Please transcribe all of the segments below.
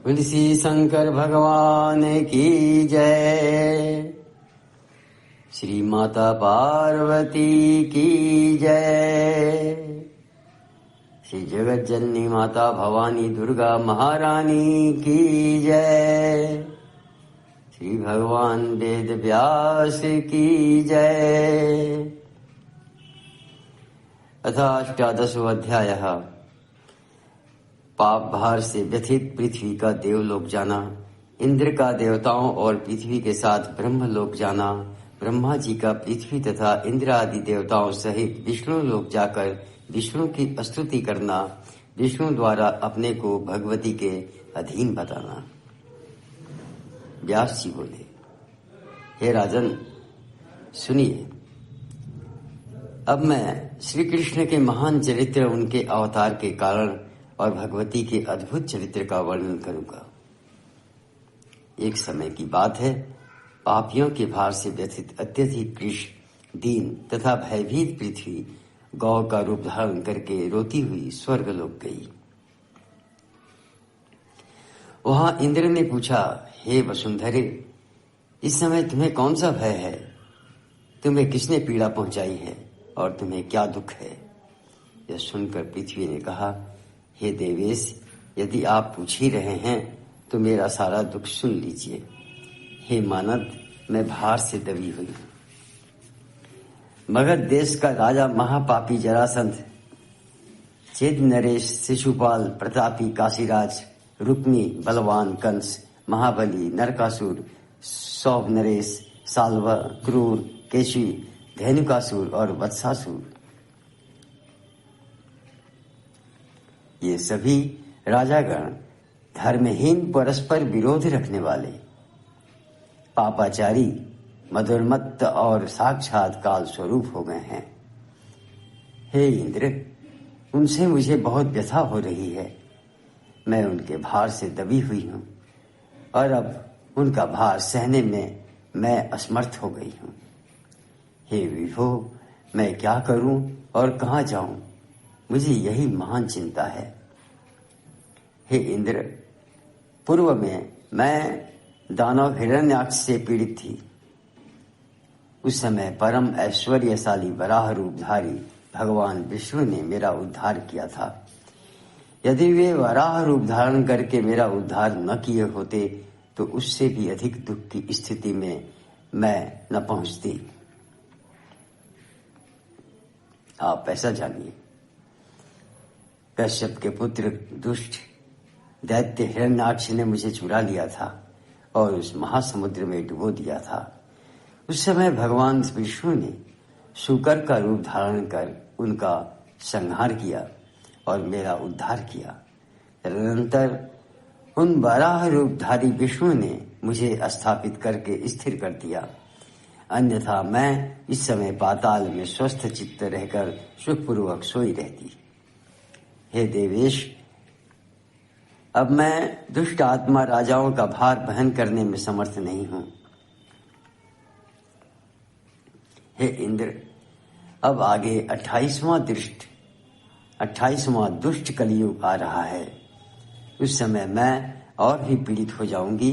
तुलसी शंकर भगवान की जय। श्री माता पार्वती की जय। श्री जगत जननी माता भवानी दुर्गा महारानी की जय। श्री भगवान वेद व्यास की जय। अथाष्टादशो अध्यायः। पाप भार से व्यथित पृथ्वी का देवलोक जाना, इंद्र का देवताओं और पृथ्वी के साथ ब्रह्मलोक जाना, ब्रह्मा जी का पृथ्वी तथा इंद्र आदि देवताओं सहित विष्णु लोक जाकर विष्णु की स्तुति करना, विष्णु द्वारा अपने को भगवती के अधीन बताना। व्यास जी बोले, हे राजन सुनिए, अब मैं श्री कृष्ण के महान चरित्र, उनके अवतार के कारण और भगवती के अद्भुत चरित्र का वर्णन करूंगा। एक समय की बात है, पापियों के भार से व्यथित अत्यधिक कृष्ण दीन तथा भयभीत पृथ्वी गौ का रूप धारण करके रोती हुई स्वर्गलोक गई। वहां इंद्र ने पूछा, हे वसुंधरे, इस समय तुम्हें कौन सा भय है? तुम्हें किसने पीड़ा पहुंचाई है और तुम्हें क्या दुख है? यह सुनकर पृथ्वी ने कहा, हे देवेश, यदि आप पूछ ही रहे हैं तो मेरा सारा दुख सुन लीजिए। हे मानद, मैं भार से दबी हुई हूं। मगध देश का राजा महापापी जरासंध, चेद नरेश, शिशुपाल, प्रतापी काशीराज, रुक्मी, बलवान कंस, महाबली, नरकासुर, सौभ नरेश, साल्व, क्रूर, केशी, धेनुकासुर और वत्सासुर, ये सभी राजागण धर्महीन, परस्पर विरोध रखने वाले, पापाचारी, मधुरमत्त और साक्षात काल स्वरूप हो गए हैं। हे इंद्र, उनसे मुझे बहुत व्यथा हो रही है। मैं उनके भार से दबी हुई हूं और अब उनका भार सहने में मैं असमर्थ हो गई हूं। हे विभो, मैं क्या करूं और कहां जाऊं? मुझे यही महान चिंता है। हे इंद्र, पूर्व में मैं दानव हिरण्याक्ष से पीड़ित थी। उस समय परम ऐश्वर्यशाली वराह रूपधारी भगवान विष्णु ने मेरा उद्धार किया था। यदि वे वराह रूप धारण करके मेरा उद्धार न किए होते तो उससे भी अधिक दुख की स्थिति में मैं न पहुंचती। आप ऐसा जानिए, कश्यप के पुत्र दुष्ट दैत्य हिरण्याक्ष ने मुझे चुरा लिया था और उस महासमुद्र में डुबो दिया था। उस समय भगवान विष्णु ने शूकर का रूप धारण कर उनका संहार किया और मेरा उद्धार किया। तदनंतर उन वराह रूपधारी विष्णु ने मुझे स्थापित करके स्थिर कर दिया, अन्यथा मैं इस समय पाताल में स्वस्थ चित्त रहकर सुखपूर्वक सोई रहती। हे देवेश, अब मैं दुष्ट आत्मा राजाओं का भार वहन करने में समर्थ नहीं हूं। हे इंद्र, अब आगे 28वां दुष्ट कलियुग आ रहा है। उस समय मैं और भी पीड़ित हो जाऊंगी,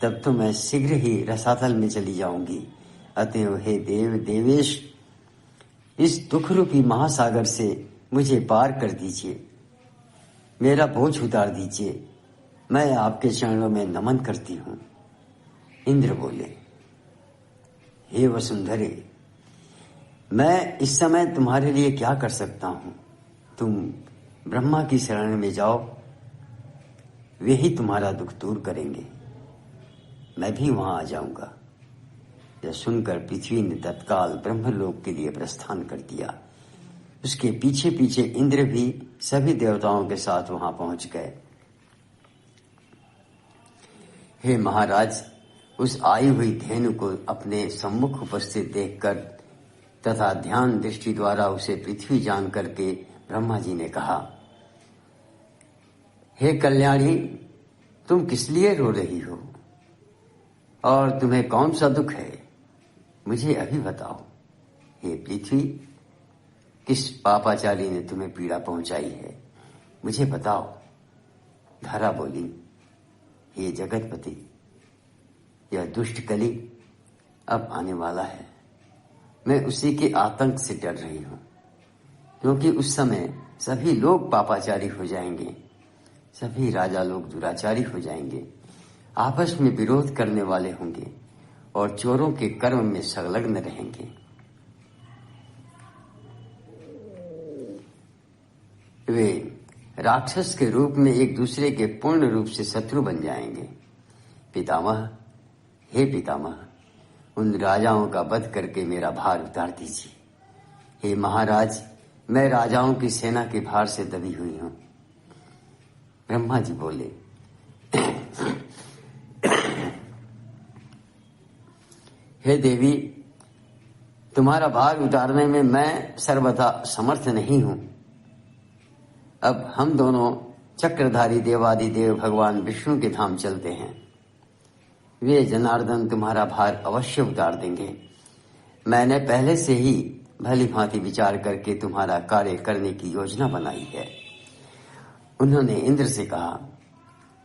तब तो मैं शीघ्र ही रसातल में चली जाऊंगी। अतएव हे देवेश, इस दुख रूपी महासागर से मुझे पार कर दीजिए, मेरा बोझ उतार दीजिए। मैं आपके चरणों में नमन करती हूं। इंद्र बोले, हे वसुंधरे, मैं इस समय तुम्हारे लिए क्या कर सकता हूं? तुम ब्रह्मा की शरण में जाओ, वे ही तुम्हारा दुख दूर करेंगे। मैं भी वहां आ जाऊंगा। यह सुनकर पृथ्वी ने तत्काल ब्रह्मलोक के लिए प्रस्थान कर दिया। उसके पीछे पीछे इंद्र भी सभी देवताओं के साथ वहां पहुंच गए। हे महाराज, उस आई हुई धेनु को अपने सम्मुख उपस्थित देखकर तथा ध्यान दृष्टि द्वारा उसे पृथ्वी जान करके ब्रह्मा जी ने कहा, हे कल्याणी, तुम किस लिए रो रही हो और तुम्हें कौन सा दुख है? मुझे अभी बताओ। हे पृथ्वी, किस पापाचारी ने तुम्हें पीड़ा पहुंचाई है? मुझे बताओ। धरा बोली, हे जगतपति, यह दुष्ट कली अब आने वाला है। मैं उसी के आतंक से डर रही हूं, क्योंकि उस समय सभी लोग पापाचारी हो जाएंगे, सभी राजा लोग दुराचारी हो जाएंगे, आपस में विरोध करने वाले होंगे और चोरों के कर्म में संलग्न रहेंगे। वे राक्षस के रूप में एक दूसरे के पूर्ण रूप से शत्रु बन जाएंगे। पितामह, हे पितामह, उन राजाओं का वध करके मेरा भार उतार दीजिए। हे महाराज, मैं राजाओं की सेना के भार से दबी हुई हूं। ब्रह्मा जी बोले, हे देवी, तुम्हारा भार उतारने में मैं सर्वथा समर्थ नहीं हूं। अब हम दोनों चक्रधारी देवादिदेव भगवान विष्णु के धाम चलते हैं। वे जनार्दन तुम्हारा भार अवश्य उतार देंगे। मैंने पहले से ही भली भांति विचार करके तुम्हारा कार्य करने की योजना बनाई है। उन्होंने इंद्र से कहा,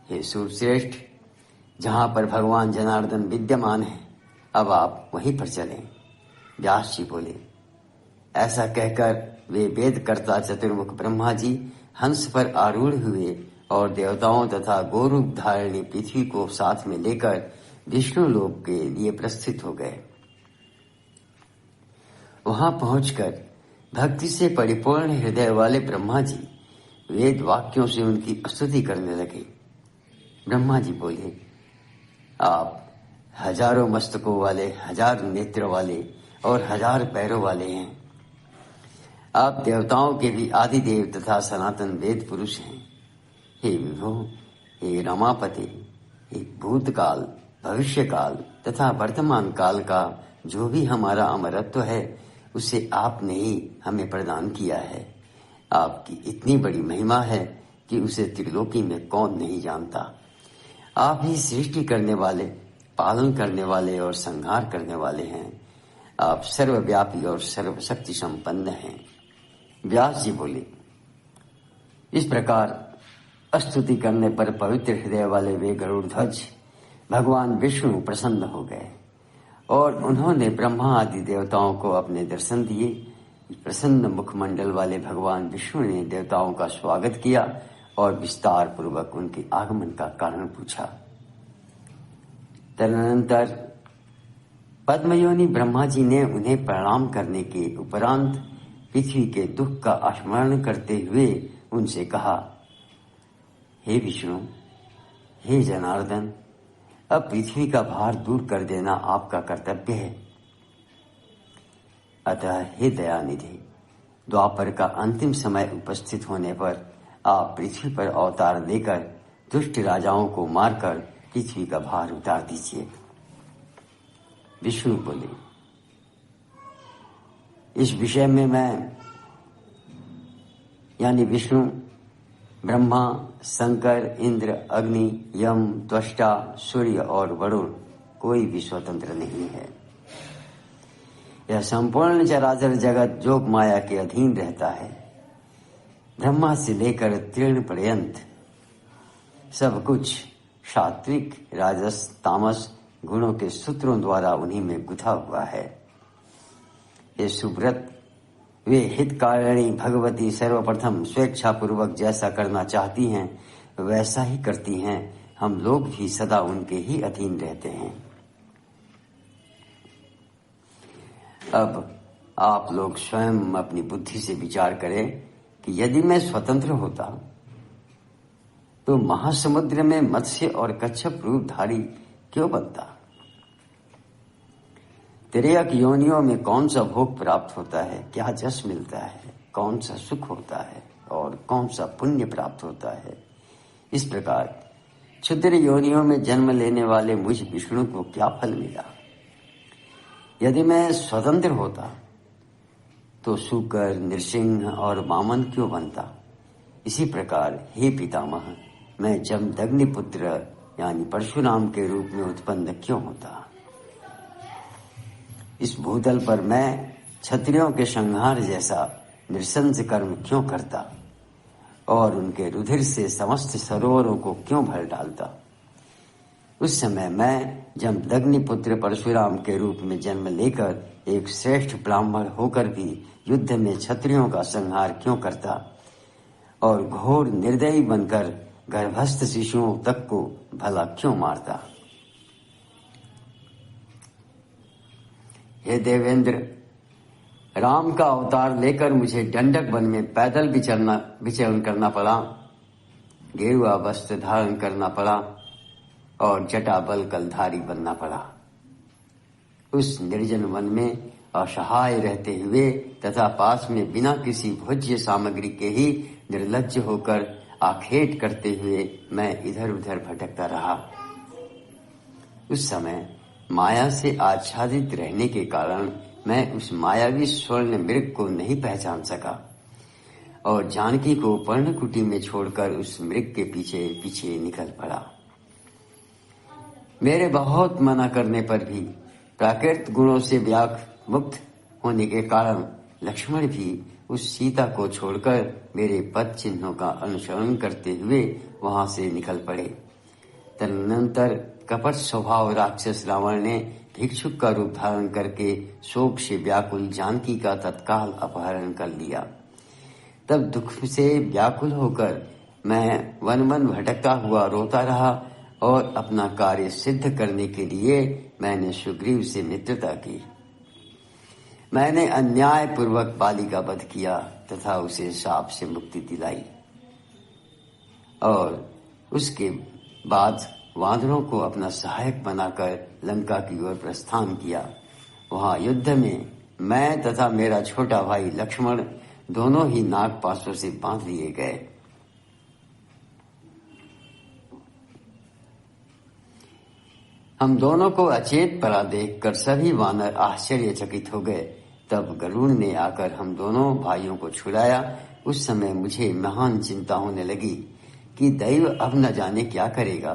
हे सूर्यश्रेष्ठ, जहां पर भगवान जनार्दन विद्यमान है, अब आप वहीं पर चलें। व्यास जी बोले, ऐसा कहकर वे वेदकर्ता चतुर्मुख ब्रह्मा जी हंस पर आरूढ़ हुए और देवताओं तथा गोरूप धारिणी पृथ्वी को साथ में लेकर विष्णु लोक के लिए प्रस्थित हो गए। वहां पहुंचकर भक्ति से परिपूर्ण हृदय वाले ब्रह्मा जी वेद वाक्यों से उनकी स्तुति करने लगे। ब्रह्मा जी बोले, आप हजारों मस्तकों वाले, हजार नेत्र वाले और हजार पैरों वाले हैं। आप देवताओं के भी आदिदेव तथा सनातन वेद पुरुष हैं। हे विभो, हे रमापति, हे भूतकाल, भविष्यकाल तथा वर्तमान काल का जो भी हमारा अमरत्व है, उसे आपने ही हमें प्रदान किया है। आपकी इतनी बड़ी महिमा है कि उसे त्रिलोकी में कौन नहीं जानता। आप ही सृष्टि करने वाले, पालन करने वाले और संहार करने वाले हैं। आप सर्वव्यापी और सर्वशक्ति संपन्न हैं। व्यास जी बोले, इस प्रकार स्तुति करने पर पवित्र हृदय वाले वे गरुड़ध्वज भगवान विष्णु प्रसन्न हो गए और उन्होंने ब्रह्मा आदि देवताओं को अपने दर्शन दिए। प्रसन्न मुखमंडल वाले भगवान विष्णु ने देवताओं का स्वागत किया और विस्तार पूर्वक उनके आगमन का कारण पूछा। तदनंतर पद्मयोनि ब्रह्मा जी ने उन्हें प्रणाम करने के उपरांत पृथ्वी के दुख का स्मरण करते हुए उनसे कहा, हे विष्णु, हे जनार्दन, अब पृथ्वी का भार दूर कर देना आपका कर्तव्य है। अतः हे दयानिधि, द्वापर का अंतिम समय उपस्थित होने पर आप पृथ्वी पर अवतार लेकर दुष्ट राजाओं को मारकर पृथ्वी का भार उतार दीजिए। विष्णु बोले, इस विषय में मैं यानी विष्णु, ब्रह्मा, शंकर, इंद्र, अग्नि, यम, त्वष्टा, सूर्य और वरुण कोई भी स्वतंत्र नहीं है। यह संपूर्ण चराचर जगत जोग माया के अधीन रहता है। ब्रह्मा से लेकर तृण पर्यंत सब कुछ सात्विक, राजस, तामस गुणों के सूत्रों द्वारा उन्हीं में गुथा हुआ है। ये सुव्रत, वे हितकारिणी भगवती सर्वप्रथम स्वेच्छापूर्वक जैसा करना चाहती हैं वैसा ही करती हैं। हम लोग भी सदा उनके ही अधीन रहते हैं। अब आप लोग स्वयं अपनी बुद्धि से विचार करें कि यदि मैं स्वतंत्र होता तो महासमुद्र में मत्स्य और कच्छप रूपधारी क्यों बनता? तिर्यक योनियों में कौन सा भोग प्राप्त होता है, क्या जस मिलता है, कौन सा सुख होता है और कौन सा पुण्य प्राप्त होता है। इस प्रकार क्षुद्र योनियों में जन्म लेने वाले मुझ विष्णु को क्या फल मिला? यदि मैं स्वतंत्र होता तो शूकर, नृसिंह और वामन क्यों बनता? इसी प्रकार हे पितामह, मैं जमदग्नि पुत्र यानी परशुराम के रूप में उत्पन्न क्यों होता? इस भूतल पर मैं क्षत्रियों के संहार जैसा नृशंस कर्म क्यों करता और उनके रुधिर से समस्त सरोवरों को क्यों भर डालता? उस समय मैं जमदग्नि पुत्र परशुराम के रूप में जन्म लेकर एक श्रेष्ठ ब्राह्मण होकर भी युद्ध में क्षत्रियों का संहार क्यों करता और घोर निर्दयी बनकर गर्भस्थ शिशुओं तक को भला क्यों मारता। हे देवेंद्र, राम का अवतार लेकर मुझे डंडक वन में पैदल विचरण करना पड़ा, गेरुआ वस्त्र धारण करना पड़ा और जटा बल कलधारी बनना पड़ा। उस निर्जन वन में असहाय रहते हुए तथा पास में बिना किसी भोज्य सामग्री के ही निर्लज्ज होकर आखेट करते हुए मैं इधर उधर भटकता रहा। उस समय माया से आच्छादित रहने के कारण मैं उस मायावी स्वर्ण मृग को नहीं पहचान सका और जानकी को पर्णकुटी में छोड़कर उस मृग के पीछे पीछे निकल पड़ा। मेरे बहुत मना करने पर भी प्राकृत गुणों से मुक्त होने के कारण लक्ष्मण भी उस सीता को छोड़कर मेरे पद चिन्हों का अनुसरण करते हुए वहां से निकल पड़े। तदनंतर कपट स्वभाव राक्षस रावण ने भिक्षुक का रूप धारण करके शोक से व्याकुल जानकी का तत्काल अपहरण कर लिया। तब दुख से व्याकुल होकर मैं वन वन भटकता हुआ रोता रहा और अपना कार्य सिद्ध करने के लिए मैंने सुग्रीव से मित्रता की। मैंने अन्याय पूर्वक बाली का वध किया तथा उसे शाप से मुक्ति दिलाई और उसके बाद वानरों को अपना सहायक बनाकर लंका की ओर प्रस्थान किया। वहां युद्ध में मैं तथा मेरा छोटा भाई लक्ष्मण दोनों ही नागपाशों से बांध लिए गए। हम दोनों को अचेत पड़ा देखकर सभी वानर आश्चर्यचकित हो गए। तब गरुड़ ने आकर हम दोनों भाइयों को छुड़ाया। उस समय मुझे महान चिंता होने लगी कि दैव अब न जाने क्या करेगा।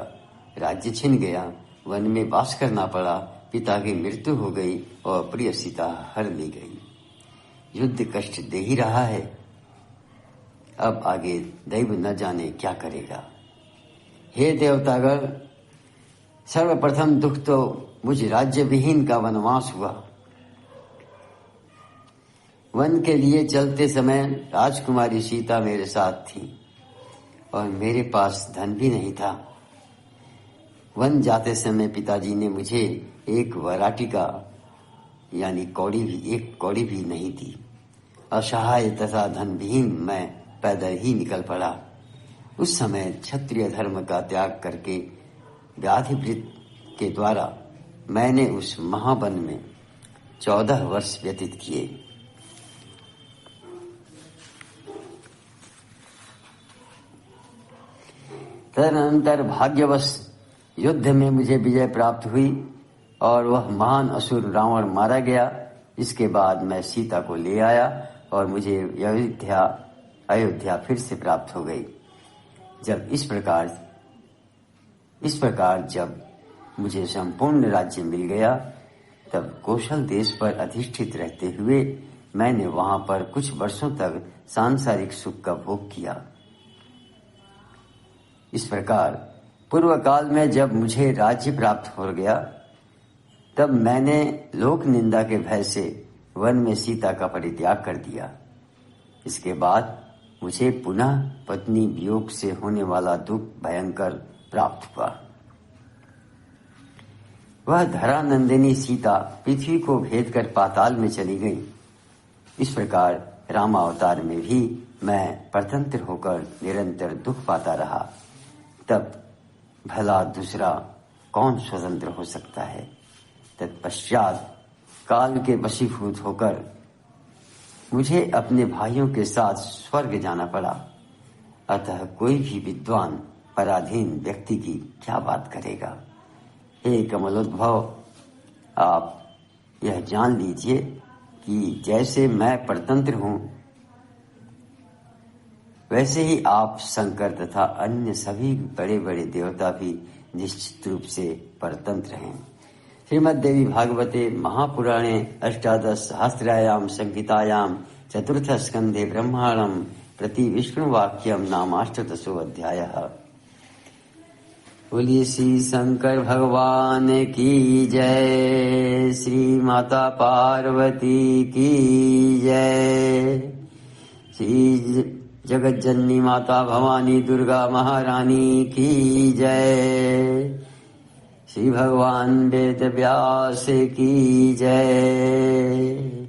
राज्य छिन गया, वन में वास करना पड़ा, पिता की मृत्यु हो गई और प्रिय सीता हर ली गई। युद्ध कष्ट दे ही रहा है, अब आगे दैव न जाने क्या करेगा। हे देवतागण, सर्वप्रथम दुख तो मुझ राज्य विहीन का वनवास हुआ। वन के लिए चलते समय राजकुमारी सीता मेरे साथ थी और मेरे पास धन भी नहीं था। वन जाते समय पिताजी ने मुझे एक वराटिका यानी एक कौड़ी भी नहीं दी। असहाय तथा धनविहीन मैं पैदल ही निकल पड़ा। उस समय क्षत्रिय धर्म का त्याग करके व्याधिवृत्त के द्वारा मैंने उस महावन में 14 वर्ष व्यतीत किए। तदनंतर भाग्यवश युद्ध में मुझे विजय प्राप्त हुई और वह महान असुर रावण मारा गया। इसके बाद मैं सीता को ले आया और मुझे अयोध्या फिर से प्राप्त हो गई। इस प्रकार जब मुझे संपूर्ण राज्य मिल गया, तब कौशल देश पर अधिष्ठित रहते हुए मैंने वहां पर कुछ वर्षों तक सांसारिक सुख का भोग किया। इस प्रकार पूर्व काल में जब मुझे राज्य प्राप्त हो गया, तब मैंने लोक निंदा के भय से वन में सीता का परित्याग कर दिया। इसके बाद मुझे पुनः पत्नी वियोग से होने वाला दुख भयंकर प्राप्त हुआ। वह धरा नंदिनी सीता पृथ्वी को भेद कर पाताल में चली गई। इस प्रकार रामावतार में भी मैं परतंत्र होकर निरंतर दुख पाता रहा। तब भला दूसरा कौन स्वतंत्र हो सकता है। तत्पश्चात काल के वशीभूत होकर मुझे अपने भाइयों के साथ स्वर्ग जाना पड़ा। अतः कोई भी विद्वान पराधीन व्यक्ति की क्या बात करेगा। हे कमलोद्भव, आप यह जान लीजिए कि जैसे मैं परतंत्र हूं, वैसे ही आप शंकर तथा अन्य सभी बड़े बड़े देवता भी निश्चित रूप से परतंत्र हैं। श्रीमद्देवी भागवते महापुराणे अष्टादश सहस्रायाम संहितायाम चतुर्थ स्कंधे ब्रह्मांडम प्रति विष्णुवाक्यम नामाष्टदशो अध्यायः। बोलिए श्री शंकर भगवान की जय, श्री माता पार्वती की जय, श्री जगत जननी माता भवानी दुर्गा महारानी की जय, श्री भगवान वेद व्यास की जय।